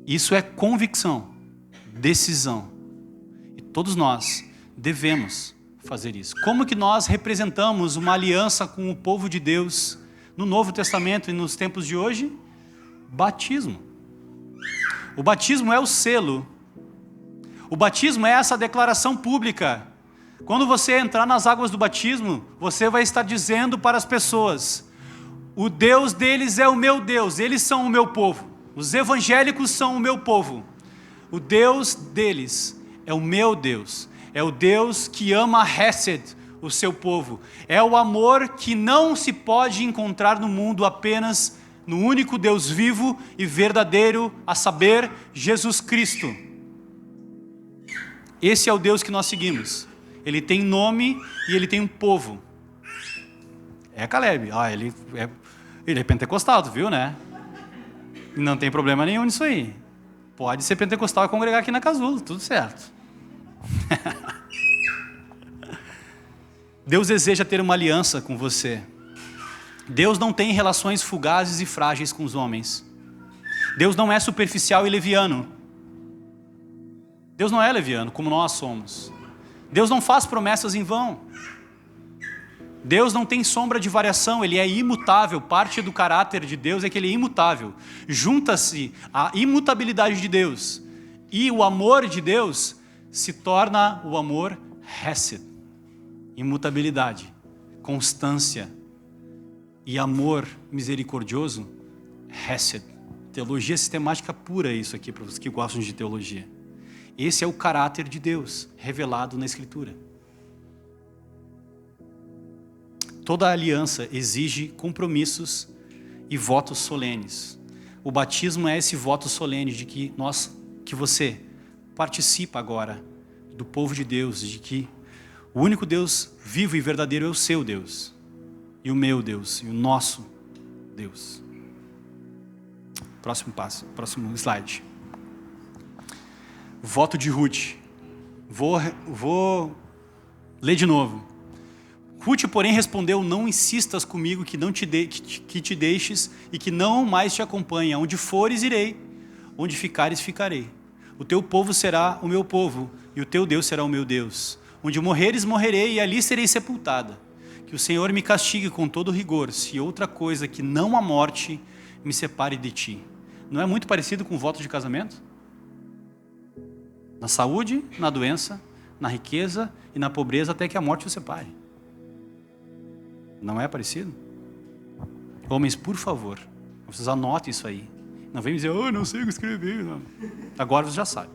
Isso é convicção, decisão. E todos nós devemos fazer isso. Como que nós representamos uma aliança com o povo de Deus no Novo Testamento e nos tempos de hoje? Batismo. O batismo é o selo. O batismo é essa declaração pública. Quando você entrar nas águas do batismo, você vai estar dizendo para as pessoas: o Deus deles é o meu Deus, eles são o meu povo. Os evangélicos são o meu povo. O Deus deles é o meu Deus. É o Deus que ama Hesed, o seu povo. É o amor que não se pode encontrar no mundo apenas no único Deus vivo e verdadeiro, a saber, Jesus Cristo. Esse é o Deus que nós seguimos. Ele tem nome e ele tem um povo. É Caleb. Ele é pentecostal, tu viu, né? Não tem problema nenhum nisso aí. Pode ser pentecostal e congregar aqui na Casulo, tudo certo. Deus deseja ter uma aliança com você. Deus não tem relações fugazes e frágeis com os homens. Deus não é superficial e leviano. Deus não é leviano como nós somos. Deus não faz promessas em vão. Deus não tem sombra de variação, Ele é imutável. Parte do caráter de Deus é que Ele é imutável. Junta-se a imutabilidade de Deus e o amor de Deus se torna o amor hesed. Imutabilidade, constância e amor misericordioso, hesed. Teologia sistemática pura, isso aqui para os que gostam de teologia. Esse é o caráter de Deus revelado na Escritura. Toda aliança exige compromissos e votos solenes. O batismo é esse voto solene de que você participa agora do povo de Deus, de que o único Deus vivo e verdadeiro é o seu Deus, e o meu Deus, e o nosso Deus. Próximo slide. Voto de Ruth. Vou ler de novo. Ruth, porém, respondeu: não insistas comigo que te deixes e que não mais te acompanhe. Onde fores, irei. Onde ficares, ficarei. O teu povo será o meu povo e o teu Deus será o meu Deus. Onde morreres, morrerei e ali serei sepultada. Que o Senhor me castigue com todo rigor, se outra coisa que não a morte me separe de ti. Não é muito parecido com o voto de casamento? Na saúde, na doença, na riqueza e na pobreza, até que a morte o separe. Não é parecido? Homens, por favor, vocês anotem isso aí. Não vem me dizer, eu não sei escrever. Não. Agora você já sabe.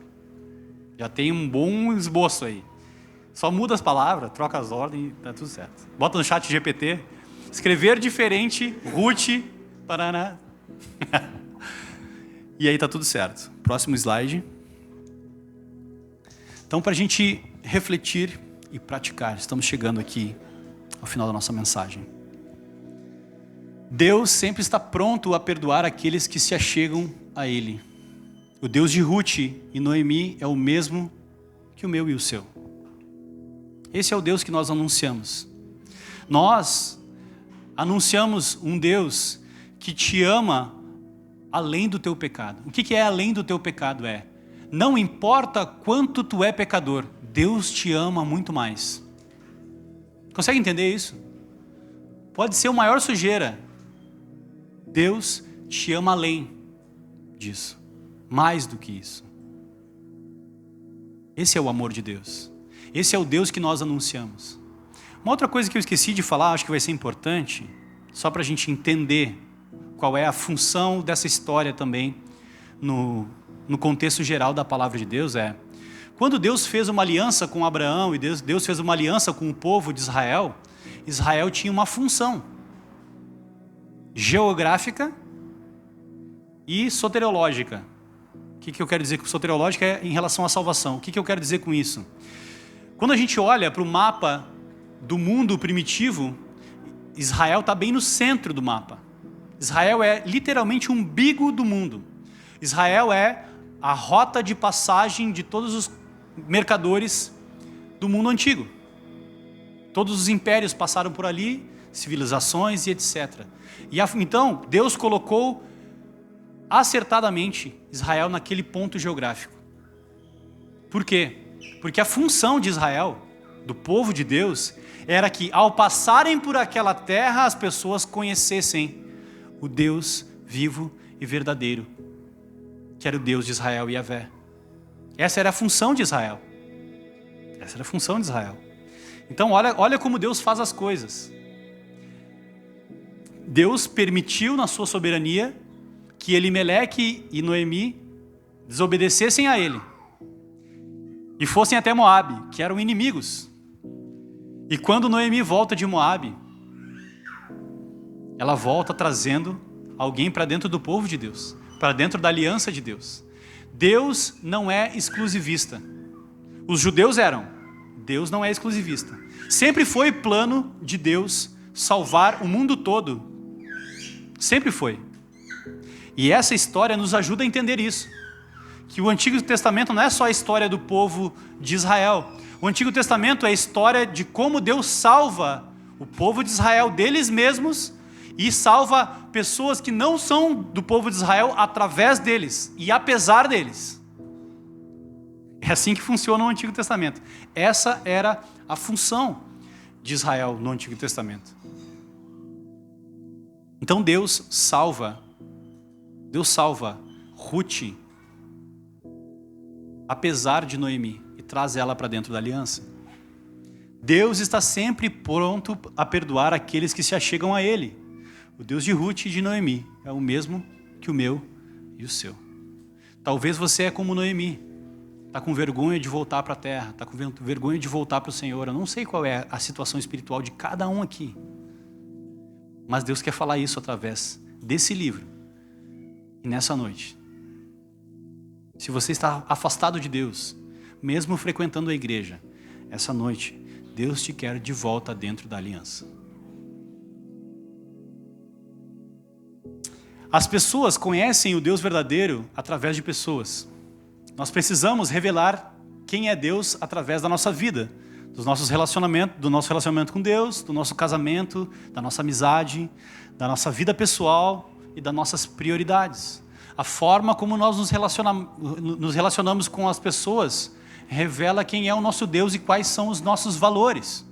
Já tem um bom esboço aí. Só muda as palavras, troca as ordens e tá tudo certo. Bota no chat GPT, escrever diferente, Ruth, Paraná. E aí tá tudo certo. Próximo slide. Então, para a gente refletir e praticar, estamos chegando aqui ao final da nossa mensagem. Deus sempre está pronto a perdoar aqueles que se achegam a Ele. O Deus de Ruth e Noemi é o mesmo que o meu e o seu. Esse é o Deus que nós anunciamos. Nós anunciamos um Deus que te ama além do teu pecado. O que é além do teu pecado? Não importa quanto tu é pecador, Deus te ama muito mais. Consegue entender isso? Pode ser o maior sujeira. Deus te ama além disso. Mais do que isso. Esse é o amor de Deus. Esse é o Deus que nós anunciamos. Uma outra coisa que eu esqueci de falar, acho que vai ser importante, só para a gente entender qual é a função dessa história também no contexto geral da palavra de Deus, quando Deus fez uma aliança com Abraão e Deus fez uma aliança com o povo de Israel, Israel tinha uma função geográfica e soteriológica. O que eu quero dizer com soteriológica é em relação à salvação. O que eu quero dizer com isso? Quando a gente olha para o mapa do mundo primitivo, Israel está bem no centro do mapa. Israel é literalmente o umbigo do mundo. Israel é a rota de passagem de todos os mercadores do mundo antigo. Todos os impérios passaram por ali, civilizações e etc. Então, Deus colocou acertadamente Israel naquele ponto geográfico. Por quê? Porque a função de Israel, do povo de Deus, era que ao passarem por aquela terra, as pessoas conhecessem o Deus vivo e verdadeiro, que era o Deus de Israel, Yahvé. Essa era a função de Israel. Essa era a função de Israel. Então olha como Deus faz as coisas. Deus permitiu na sua soberania que Elimeleque e Noemi desobedecessem a ele e fossem até Moabe, que eram inimigos. E quando Noemi volta de Moabe, ela volta trazendo alguém para dentro do povo de Deus, para dentro da aliança de Deus. Deus não é exclusivista. Os judeus eram. Deus não é exclusivista. Sempre foi plano de Deus salvar o mundo todo. Sempre foi. E essa história nos ajuda a entender isso. que o Antigo Testamento não é só a história do povo de Israel. O Antigo Testamento é a história de como Deus salva o povo de Israel deles mesmos e salva pessoas que não são do povo de Israel através deles e apesar deles. É assim que funciona o Antigo Testamento. Essa era a função de Israel no Antigo Testamento. Então Deus salva Ruth, apesar de Noemi, e traz ela para dentro da aliança. Deus está sempre pronto a perdoar aqueles que se achegam a Ele. O Deus de Ruth e de Noemi é o mesmo que o meu e o seu. Talvez você é como Noemi, está com vergonha de voltar para a terra, está com vergonha de voltar para o Senhor. Eu não sei qual é a situação espiritual de cada um aqui, mas Deus quer falar isso através desse livro. E nessa noite, se você está afastado de Deus, mesmo frequentando a igreja, essa noite, Deus te quer de volta dentro da aliança. As pessoas conhecem o Deus verdadeiro através de pessoas. Nós precisamos revelar quem é Deus através da nossa vida, dos nossos relacionamentos, do nosso relacionamento com Deus, do nosso casamento, da nossa amizade, da nossa vida pessoal e das nossas prioridades. A forma como nós nos relacionamos com as pessoas revela quem é o nosso Deus e quais são os nossos valores.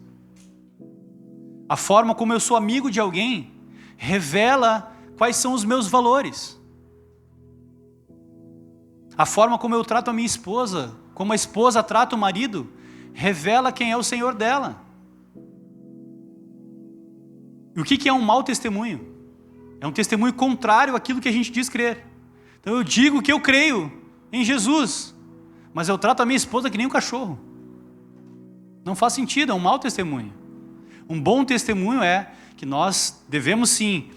A forma como eu sou amigo de alguém revela quais são os meus valores. A forma como eu trato a minha esposa, como a esposa trata o marido, revela quem é o Senhor dela. E o que é um mau testemunho? É um testemunho contrário àquilo que a gente diz crer. Então eu digo que eu creio em Jesus, mas eu trato a minha esposa que nem um cachorro. Não faz sentido, é um mau testemunho. Um bom testemunho é que nós devemos sim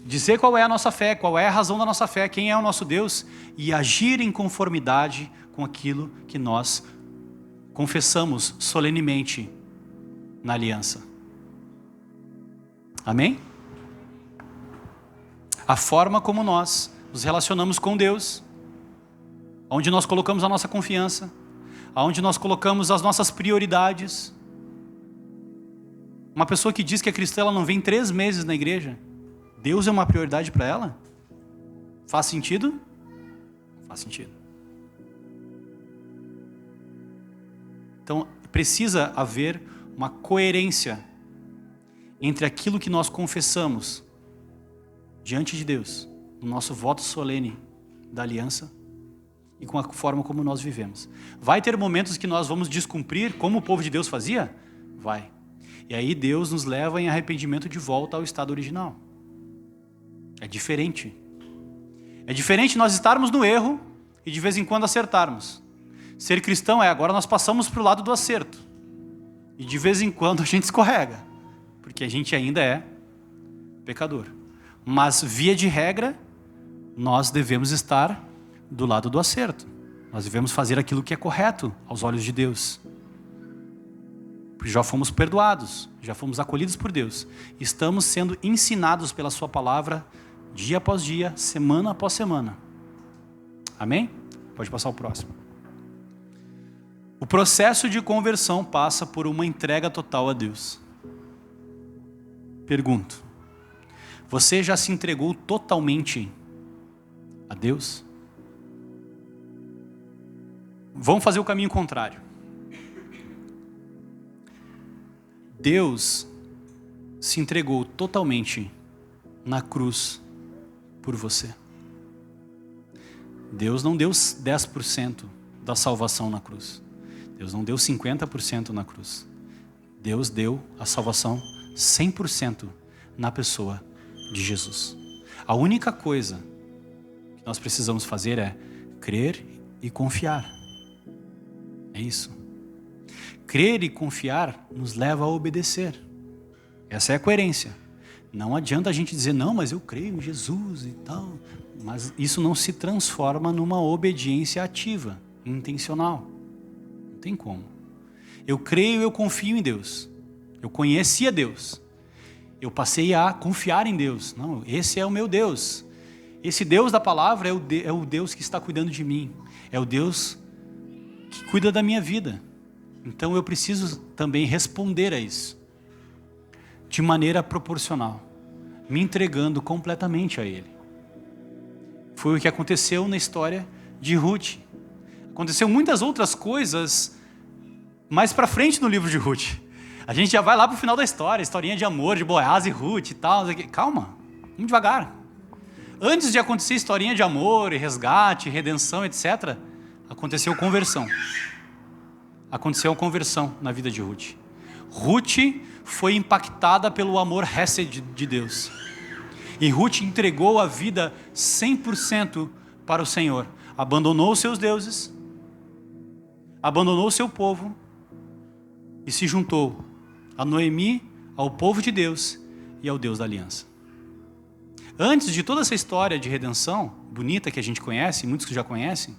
dizer qual é a nossa fé, qual é a razão da nossa fé, quem é o nosso Deus, e agir em conformidade com aquilo que nós confessamos solenemente na aliança. Amém? A forma como nós nos relacionamos com Deus, onde nós colocamos a nossa confiança, onde nós colocamos as nossas prioridades. Uma pessoa que diz que é cristã, ela não vem 3 meses na igreja, Deus é uma prioridade para ela? Faz sentido? Faz sentido. Então, precisa haver uma coerência entre aquilo que nós confessamos diante de Deus, no nosso voto solene da aliança, e com a forma como nós vivemos. Vai ter momentos que nós vamos descumprir como o povo de Deus fazia? Vai. E aí Deus nos leva em arrependimento de volta ao estado original. É diferente. É diferente nós estarmos no erro e de vez em quando acertarmos. Ser cristão é agora nós passamos para o lado do acerto. E de vez em quando a gente escorrega, porque a gente ainda é pecador. Mas via de regra, nós devemos estar do lado do acerto. Nós devemos fazer aquilo que é correto aos olhos de Deus. Porque já fomos perdoados, já fomos acolhidos por Deus. Estamos sendo ensinados pela sua palavra dia após dia, semana após semana. Amém? Pode passar o próximo. O processo de conversão passa por uma entrega total a Deus. Pergunto: você já se entregou totalmente a Deus? Vamos fazer o caminho contrário. Deus se entregou totalmente na cruz por você. Deus não deu 10% da salvação na cruz. Deus não deu 50% na cruz. Deus deu a salvação 100% na pessoa de Jesus. A única coisa que nós precisamos fazer é crer e confiar. É isso. Crer e confiar nos leva a obedecer. Essa é a coerência. Não adianta a gente dizer, não, mas eu creio em Jesus e tal. Mas isso não se transforma numa obediência ativa, intencional. Não tem como. Eu creio, eu confio em Deus. Eu conhecia Deus. Eu passei a confiar em Deus. Não, esse é o meu Deus. Esse Deus da palavra é o Deus que está cuidando de mim. É o Deus que cuida da minha vida. Então eu preciso também responder a isso. De maneira proporcional. Me entregando completamente a Ele. Foi o que aconteceu na história de Ruth. Aconteceu muitas outras coisas mais para frente no livro de Ruth. A gente já vai lá para o final da história, historinha de amor de Boaz e Ruth e tal. Calma, vamos devagar. Antes de acontecer historinha de amor e resgate, redenção, etc., aconteceu conversão. Aconteceu conversão na vida de Ruth. Ruth foi impactada pelo amor Hesed de Deus. E Ruth entregou a vida 100% para o Senhor. Abandonou os seus deuses, abandonou o seu povo e se juntou a Noemi, ao povo de Deus e ao Deus da aliança. Antes de toda essa história de redenção bonita que a gente conhece, muitos que já conhecem,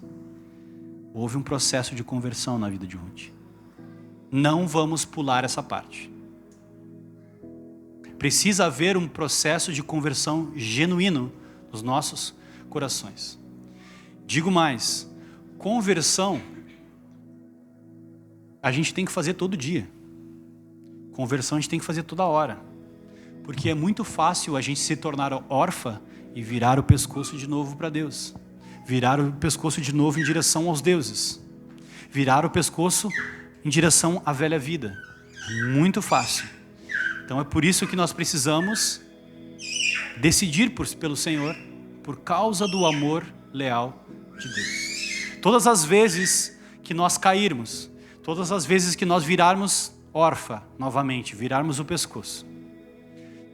houve um processo de conversão na vida de Ruth. Não vamos pular essa parte. Precisa haver um processo de conversão genuíno nos nossos corações. Digo mais, conversão a gente tem que fazer todo dia. Conversão a gente tem que fazer toda hora. Porque é muito fácil a gente se tornar órfã e virar o pescoço de novo para Deus. Virar o pescoço de novo em direção aos deuses. Virar o pescoço em direção à velha vida. Muito fácil. Então é por isso que nós precisamos decidir pelo Senhor, por causa do amor leal de Deus. Todas as vezes que nós cairmos, todas as vezes que nós virarmos órfã novamente, virarmos o pescoço,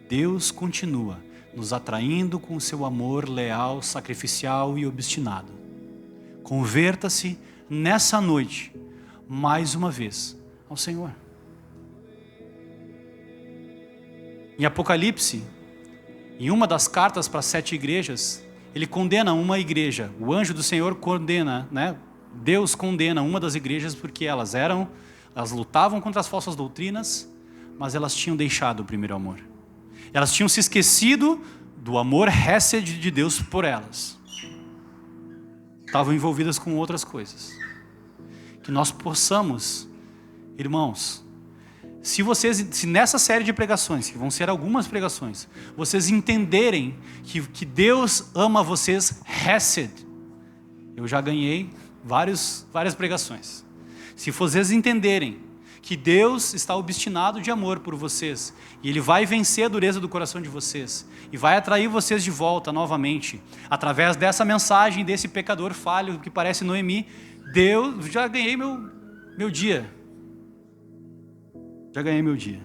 Deus continua nos atraindo com o seu amor leal, sacrificial e obstinado. Converta-se nessa noite, mais uma vez, ao Senhor. Em Apocalipse, em uma das cartas para 7 igrejas, ele condena uma igreja. O anjo do Senhor condena, né? Deus condena uma das igrejas porque elas lutavam contra as falsas doutrinas, mas elas tinham deixado o primeiro amor. Elas tinham se esquecido do amor Hesed de Deus por elas. Estavam envolvidas com outras coisas. Que nós possamos, irmãos, se nessa série de pregações, que vão ser algumas pregações, vocês entenderem que Deus ama vocês Hesed, eu já ganhei várias pregações. Se vocês entenderem que Deus está obstinado de amor por vocês, e Ele vai vencer a dureza do coração de vocês, e vai atrair vocês de volta novamente, através dessa mensagem desse pecador falho que parece Noemi, Deus, já ganhei meu dia. Já ganhei meu dia.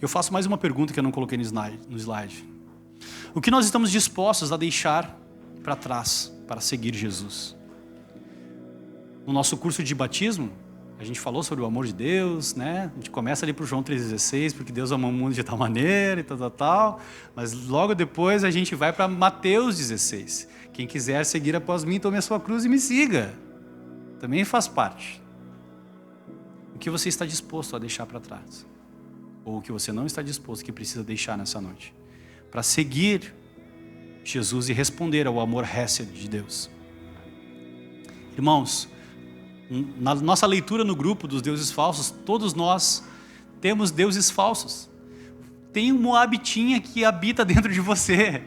Eu faço mais uma pergunta que eu não coloquei no slide. O que nós estamos dispostos a deixar para trás para seguir Jesus? No nosso curso de batismo, a gente falou sobre o amor de Deus, né? A gente começa ali para o João 3,16, porque Deus amou o mundo de tal maneira e tal. Mas logo depois a gente vai para Mateus 16. Quem quiser seguir após mim, tome a sua cruz e me siga. Também faz parte. O que você está disposto a deixar para trás? Ou o que você não está disposto, que precisa deixar nessa noite? Para seguir Jesus e responder ao amor Hesed de Deus. Irmãos, na nossa leitura no grupo dos deuses falsos, todos nós temos deuses falsos. Tem um moabitinha que habita dentro de você,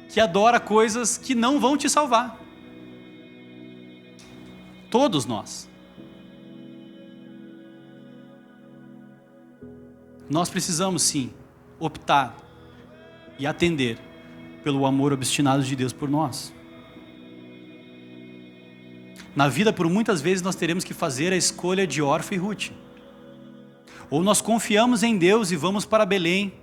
que adora coisas que não vão te salvar. Todos nós. Nós precisamos sim optar e atender pelo amor obstinado de Deus por nós. Na vida, por muitas vezes, nós teremos que fazer a escolha de Orfa e Ruth. Ou nós confiamos em Deus e vamos para Belém,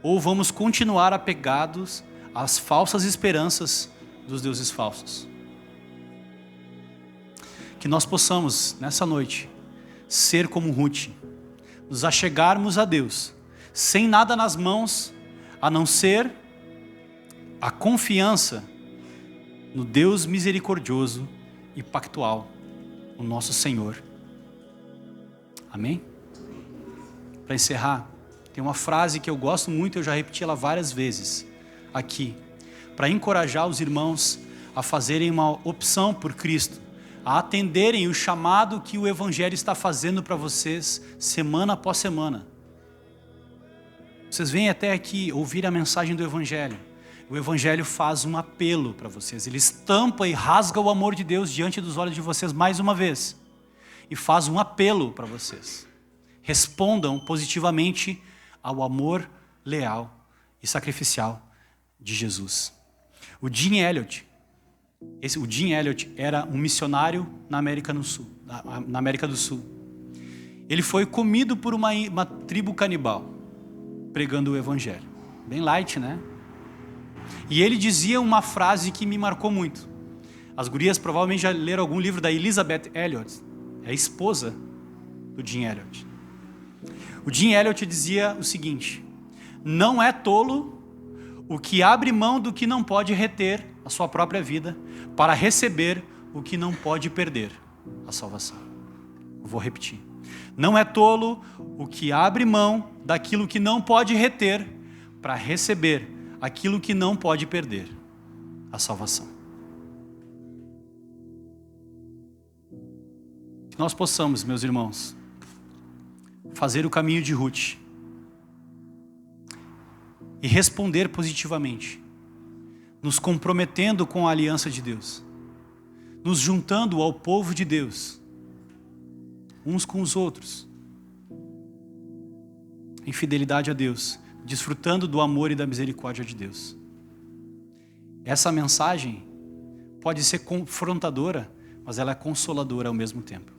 ou vamos continuar apegados às falsas esperanças dos deuses falsos. Que nós possamos, nessa noite, ser como Ruth, nos achegarmos a Deus, sem nada nas mãos, a não ser a confiança no Deus misericordioso e pactual, o nosso Senhor Amém? Para encerrar, tem uma frase que eu gosto muito, eu já repeti ela várias vezes aqui, para encorajar os irmãos a fazerem uma opção por Cristo, a atenderem o chamado que o Evangelho está fazendo para vocês semana após semana. Vocês vêm até aqui ouvir a mensagem do Evangelho. O Evangelho faz um apelo para vocês. Ele estampa e rasga o amor de Deus diante dos olhos de vocês mais uma vez. E faz um apelo para vocês. Respondam positivamente ao amor leal e sacrificial de Jesus. O Jim Elliot era um missionário na América do Sul. Ele foi comido por uma tribo canibal, pregando o Evangelho. Bem light, né? E ele dizia uma frase que me marcou muito. As gurias provavelmente já leram algum livro da Elisabeth Elliot, é a esposa do Jim Elliot. O Jim Elliot dizia o seguinte: não é tolo o que abre mão do que não pode reter a sua própria vida para receber o que não pode perder, a salvação. Eu vou repetir. Não é tolo o que abre mão daquilo que não pode reter para receber aquilo que não pode perder, a salvação. Que nós possamos, meus irmãos, fazer o caminho de Ruth e responder positivamente, nos comprometendo com a aliança de Deus, nos juntando ao povo de Deus, uns com os outros, em fidelidade a Deus, desfrutando do amor e da misericórdia de Deus. Essa mensagem pode ser confrontadora, mas ela é consoladora ao mesmo tempo.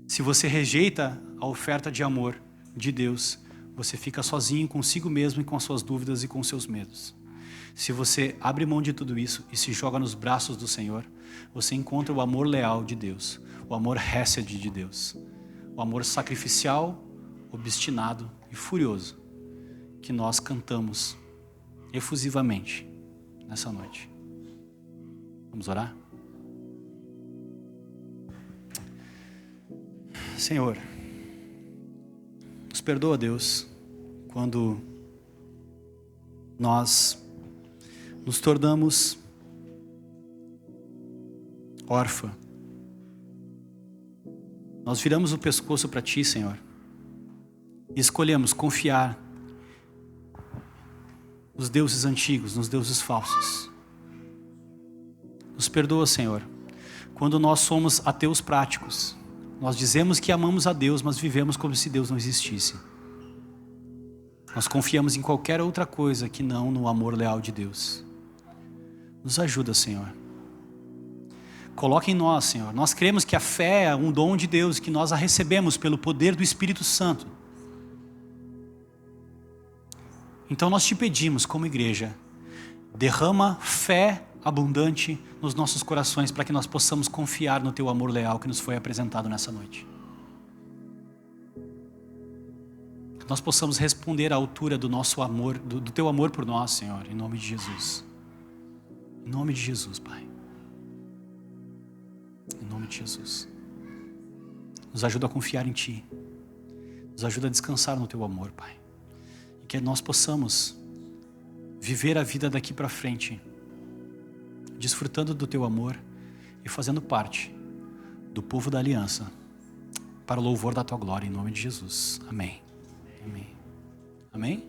Se você rejeita a oferta de amor de Deus, você fica sozinho consigo mesmo e com as suas dúvidas e com os seus medos. Se você abre mão de tudo isso e se joga nos braços do Senhor, você encontra o amor leal de Deus, o amor hesed de Deus, o amor sacrificial, obstinado e furioso que nós cantamos efusivamente nessa noite. Vamos orar? Senhor, nos perdoa, Deus, quando nós nos tornamos órfã. Nós viramos o pescoço para Ti, Senhor, e escolhemos confiar nos deuses antigos, nos deuses falsos. Nos perdoa, Senhor, quando nós somos ateus práticos. Nós dizemos que amamos a Deus, mas vivemos como se Deus não existisse. Nós confiamos em qualquer outra coisa que não no amor leal de Deus. Nos ajuda, Senhor. Coloque em nós, Senhor. Nós cremos que a fé é um dom de Deus, que nós a recebemos pelo poder do Espírito Santo. Então nós te pedimos, como igreja, derrama fé abundante nos nossos corações para que nós possamos confiar no Teu amor leal que nos foi apresentado nessa noite. Que nós possamos responder à altura do nosso amor, do Teu amor por nós, Senhor, em nome de Jesus. Em nome de Jesus, Pai. Em nome de Jesus. Nos ajuda a confiar em Ti. Nos ajuda a descansar no Teu amor, Pai. E que nós possamos viver a vida daqui para frente, desfrutando do Teu amor e fazendo parte do povo da aliança, para o louvor da Tua glória, em nome de Jesus. Amém. Amém. Amém?